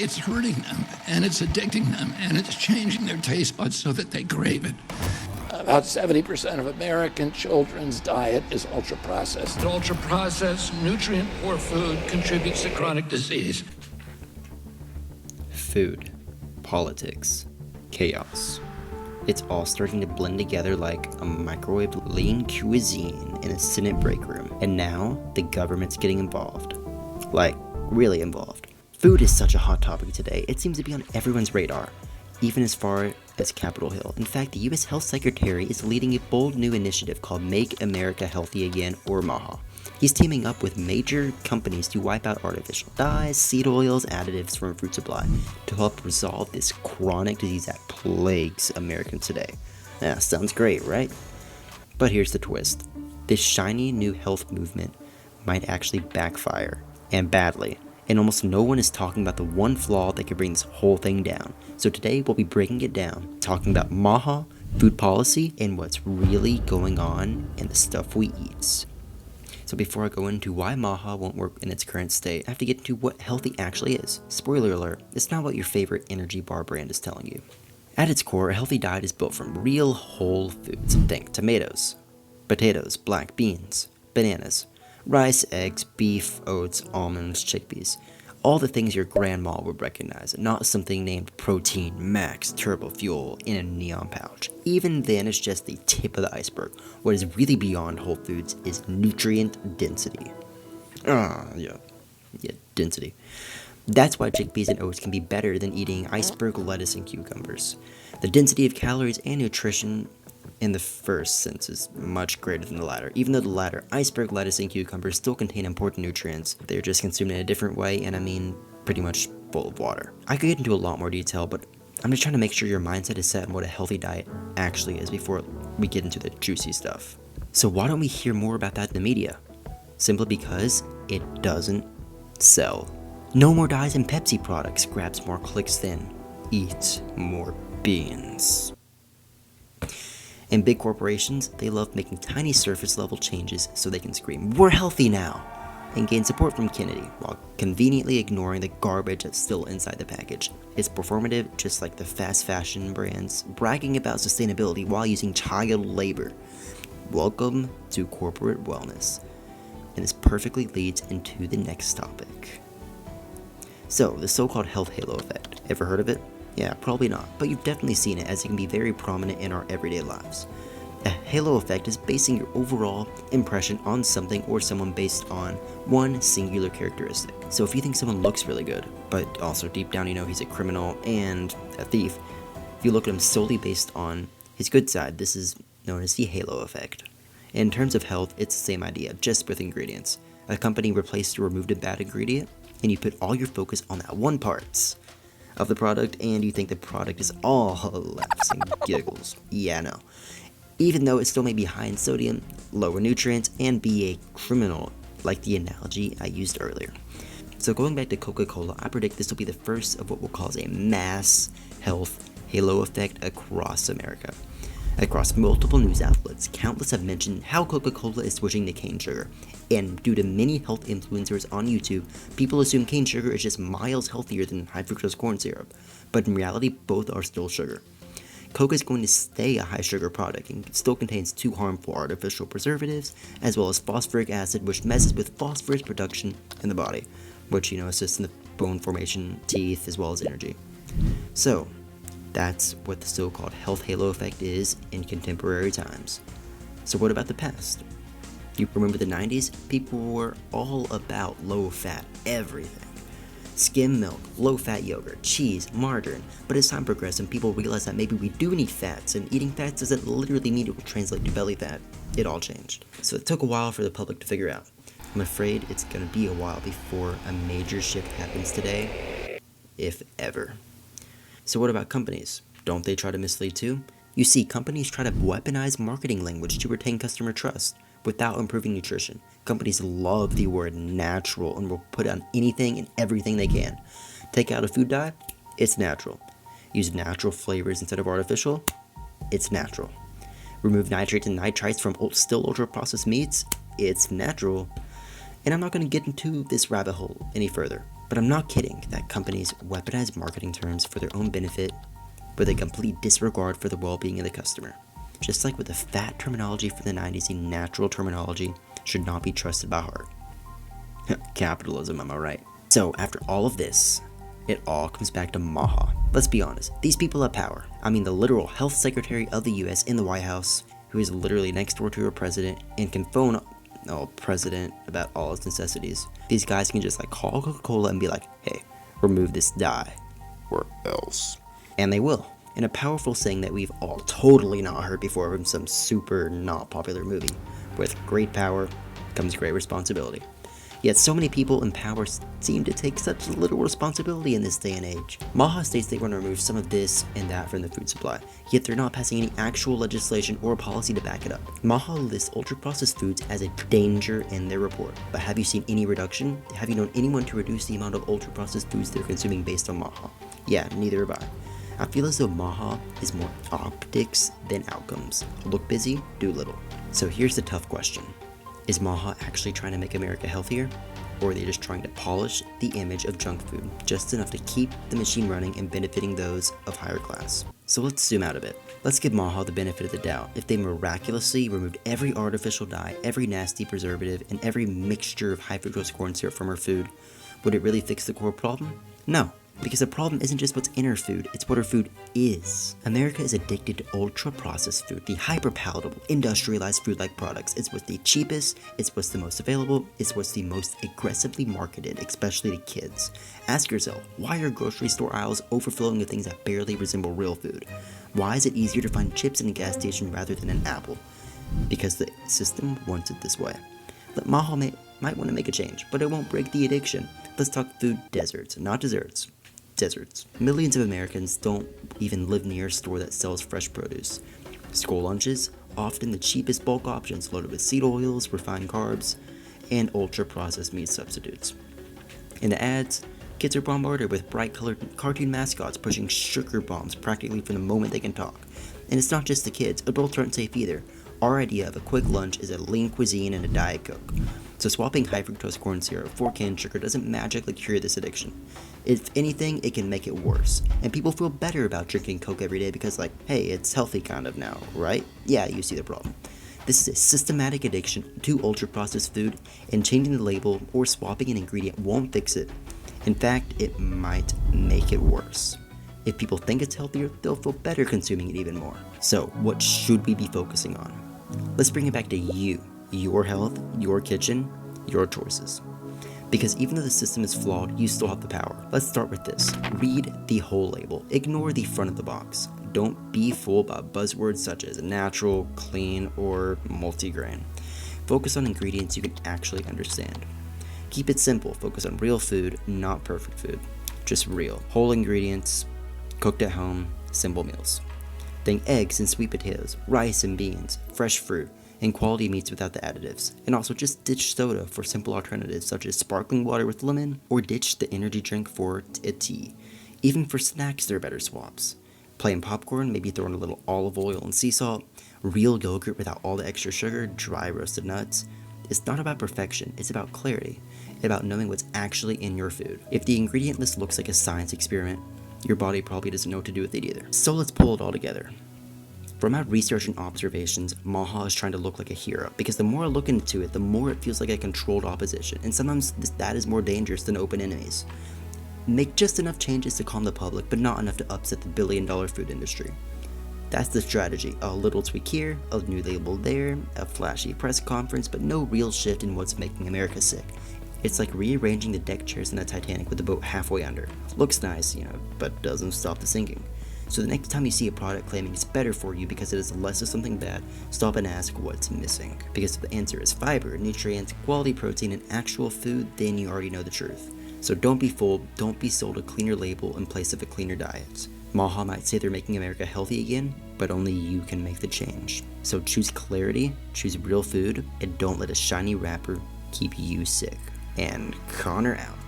It's hurting them, and it's addicting them, and it's changing their taste buds so that they crave it. About 70% of American children's diet is ultra-processed. Ultra-processed, nutrient-poor food contributes to chronic disease. Food, politics, chaos. It's all starting to blend together like a microwaved lean cuisine in a Senate break room. And now, the government's getting involved. Like, really involved. Food is such a hot topic today, it seems to be on everyone's radar, even as far as Capitol Hill. In fact, the US Health Secretary is leading a bold new initiative called Make America Healthy Again, or MAHA. He's teaming up with major companies to wipe out artificial dyes, seed oils, additives from food supply to help resolve this chronic disease that plagues Americans today. Yeah, sounds great, right? But here's the twist. This shiny new health movement might actually backfire, and badly. And almost no one is talking about the one flaw that could bring this whole thing down. So today we'll be breaking it down, talking about MAHA, food policy, and what's really going on in the stuff we eat. So before I go into why MAHA won't work in its current state, I have to get into what healthy actually is. Spoiler alert, it's not what your favorite energy bar brand is telling you. At its core, a healthy diet is built from real whole foods. Think tomatoes, potatoes, black beans, bananas, rice, eggs, beef, oats, almonds, chickpeas. All the things your grandma would recognize, not something named protein, max, turbo fuel in a neon pouch. Even then, it's just the tip of the iceberg. What is really beyond whole foods is nutrient density. Density. That's why chickpeas and oats can be better than eating iceberg lettuce and cucumbers. The density of calories and nutrition in the first sense is much greater than the latter. Even though the latter, iceberg lettuce and cucumbers, still contain important nutrients, they're just consumed in a different way, and I mean pretty much full of water. I could get into a lot more detail, but I'm just trying to make sure your mindset is set on what a healthy diet actually is before we get into the juicy stuff. So why don't we hear more about that in the media? Simply because it doesn't sell. No more dyes in Pepsi products grabs more clicks than eat more beans. And big corporations, they love making tiny surface level changes so they can scream, "We're healthy now!" and gain support from Kennedy, while conveniently ignoring the garbage that's still inside the package. It's performative, just like the fast fashion brands bragging about sustainability while using child labor. Welcome to corporate wellness. And this perfectly leads into the next topic. So, the so-called health halo effect. Ever heard of it? Yeah, probably not, but you've definitely seen it as it can be very prominent in our everyday lives. A halo effect is basing your overall impression on something or someone based on one singular characteristic. So if you think someone looks really good, but also deep down you know he's a criminal and a thief, if you look at him solely based on his good side, this is known as the halo effect. In terms of health, it's the same idea, just with ingredients. A company replaced or removed a bad ingredient, and you put all your focus on that one part of the product, and you think the product is all laughs and giggles. Yeah, no. Even though it still may be high in sodium, lower nutrients, and be a criminal, like the analogy I used earlier. So going back to Coca-Cola, I predict this will be the first of what will cause a mass health halo effect across America. Across multiple news outlets, countless have mentioned how Coca-Cola is switching to cane sugar. And due to many health influencers on YouTube, people assume cane sugar is just miles healthier than high fructose corn syrup. But in reality, both are still sugar. Coke is going to stay a high sugar product and still contains 2 harmful artificial preservatives, as well as phosphoric acid, which messes with phosphorus production in the body, which, assists in the bone formation, teeth, as well as energy. So, that's what the so-called health halo effect is in contemporary times. So what about the past? You remember the 90s? People were all about low-fat everything. Skim milk, low-fat yogurt, cheese, margarine. But as time progressed and people realized that maybe we do need fats, and eating fats doesn't literally mean it will translate to belly fat, it all changed. So it took a while for the public to figure out. I'm afraid it's gonna be a while before a major shift happens today, if ever. So what about companies? Don't they try to mislead too? You see, companies try to weaponize marketing language to retain customer trust without improving nutrition. Companies love the word natural and will put on anything and everything they can. Take out a food dye? It's natural. Use natural flavors instead of artificial? It's natural. Remove nitrates and nitrites from still ultra-processed meats? It's natural. And I'm not going to get into this rabbit hole any further, But I'm not kidding that companies weaponize marketing terms for their own benefit with a complete disregard for the well-being of the customer. Just like with the fat terminology from the 90s, the natural terminology should not be trusted by heart. Capitalism, am I right? So after all of this, it all comes back to MAHA. Let's be honest, these people have power. I mean, the literal health secretary of the US in the White House, who is literally next door to a president and can phone president about all his necessities. These guys can just like call Coca-Cola and be like, hey, remove this dye, or else. And they will. In a powerful saying that we've all totally not heard before from some super not popular movie. With great power comes great responsibility. Yet so many people in power seem to take such little responsibility in this day and age. MAHA states they want to remove some of this and that from the food supply, yet they're not passing any actual legislation or policy to back it up. MAHA lists ultra-processed foods as a danger in their report, but have you seen any reduction? Have you known anyone to reduce the amount of ultra-processed foods they're consuming based on MAHA? Yeah, neither have I. I feel as though MAHA is more optics than outcomes. Look busy, do little. So here's the tough question. Is MAHA actually trying to make America healthier? Or are they just trying to polish the image of junk food, just enough to keep the machine running and benefiting those of higher class? So let's zoom out a bit. Let's give MAHA the benefit of the doubt. If they miraculously removed every artificial dye, every nasty preservative, and every mixture of high fructose corn syrup from our food, would it really fix the core problem? No. Because the problem isn't just what's in our food, it's what our food is. America is addicted to ultra-processed food, the hyper-palatable, industrialized food-like products. It's what's the cheapest, it's what's the most available, it's what's the most aggressively marketed, especially to kids. Ask yourself, why are grocery store aisles overflowing with things that barely resemble real food? Why is it easier to find chips in a gas station rather than an apple? Because the system wants it this way. But MAHA might want to make a change, but it won't break the addiction. Let's talk food deserts, not desserts. Deserts. Millions of Americans don't even live near a store that sells fresh produce. School lunches, often the cheapest bulk options loaded with seed oils, refined carbs, and ultra-processed meat substitutes. In the ads, kids are bombarded with bright-colored cartoon mascots pushing sugar bombs practically from the moment they can talk. And it's not just the kids, adults aren't safe either. Our idea of a quick lunch is a lean cuisine and a Diet Coke. So swapping high fructose corn syrup for canned sugar doesn't magically cure this addiction. If anything, it can make it worse. And people feel better about drinking Coke every day because like, hey, it's healthy kind of now, right? Yeah, you see the problem. This is a systematic addiction to ultra-processed food, and changing the label or swapping an ingredient won't fix it. In fact, it might make it worse. If people think it's healthier, they'll feel better consuming it even more. So, what should we be focusing on? Let's bring it back to you, your health, your kitchen, your choices. Because even though the system is flawed, you still have the power. Let's start with this. Read the whole label. Ignore the front of the box. Don't be fooled by buzzwords such as natural, clean, or multigrain. Focus on ingredients you can actually understand. Keep it simple. Focus on real food, not perfect food. Just real. Whole ingredients, cooked at home, simple meals. Think eggs and sweet potatoes, rice and beans, fresh fruit, and quality meats without the additives. And also just ditch soda for simple alternatives such as sparkling water with lemon, or ditch the energy drink for a tea. Even for snacks, there are better swaps. Plain popcorn, maybe throw in a little olive oil and sea salt, real yogurt without all the extra sugar, dry roasted nuts. It's not about perfection, it's about clarity. It's about knowing what's actually in your food. If the ingredient list looks like a science experiment, your body probably doesn't know what to do with it either. So let's pull it all together. From my research and observations, MAHA is trying to look like a hero, because the more I look into it, the more it feels like a controlled opposition, and sometimes that is more dangerous than open enemies. Make just enough changes to calm the public, but not enough to upset the billion-dollar food industry. That's the strategy. A little tweak here, a new label there, a flashy press conference, but no real shift in what's making America sick. It's like rearranging the deck chairs in the Titanic with the boat halfway under. Looks nice, but doesn't stop the sinking. So the next time you see a product claiming it's better for you because it is less of something bad, stop and ask what's missing. Because if the answer is fiber, nutrients, quality protein, and actual food, then you already know the truth. So don't be fooled, don't be sold a cleaner label in place of a cleaner diet. MAHA might say they're making America healthy again, but only you can make the change. So choose clarity, choose real food, and don't let a shiny wrapper keep you sick. And Connor out.